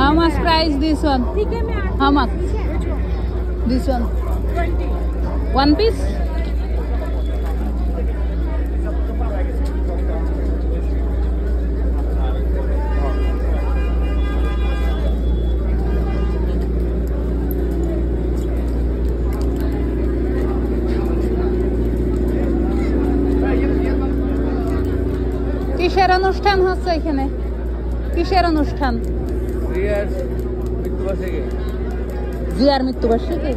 How much price this one? How much? This one? 1 piece? কিসের অনুষ্ঠান হচ্ছে এখানে? কিসের অনুষ্ঠান? জিয়ার মৃত্যুবার্ষিকী।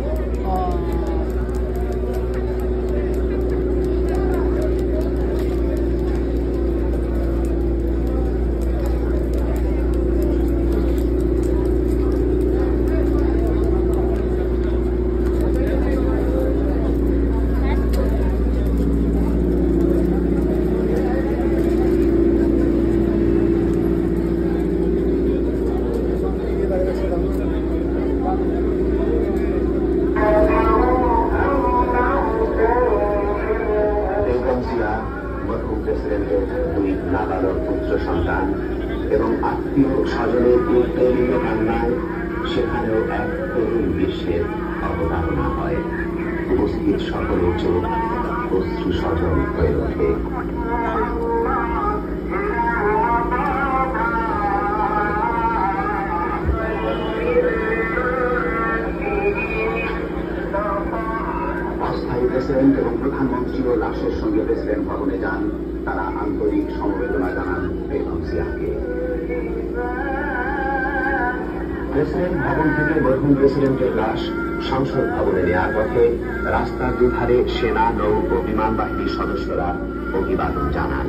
দুই নাবালক পুত্র সন্তান এবং আত্মীয় স্বজনের উত্তরীয় কান্নায় সেখানেও এক তরুণ বিশ্বের অবতারণা হয়। উপস্থিত সকলের চোখ অশ্রু সজল হয়ে ওঠে। অস্থায়ী প্রেসিডেন্ট এবং প্রধানমন্ত্রীও লাশের সঙ্গে প্রেসিডেন্ট ভবনে যান। তারা আন্তরিক সমবেদনা জানান বেগম জিয়াকে। প্রেসিডেন্ট ভবন থেকে মরহুম প্রেসিডেন্টের লাশ সংসদ ভবনে নেওয়ার পথে রাস্তার দুধারে সেনা, নৌ ও বিমান বাহিনীর সদস্যরা অভিবাদন জানান।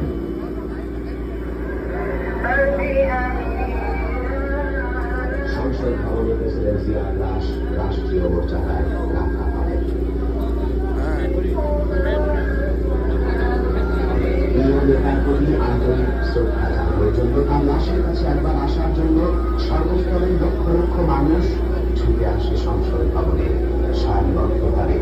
সংসদ ভবনে প্রেসিডেন্ট জিয়ার লাশ রাষ্ট্রীয় মর্যাদায় রাখা হয়। নেতার প্রতি আন্তরিক শ্রদ্ধা জানানোর জন্য তার লাশের কাছে একবার আসার জন্য সর্বস্তরের লক্ষ লক্ষ মানুষ ছুটে আসে সংসদ ভবনে। সারিবদ্ধভাবে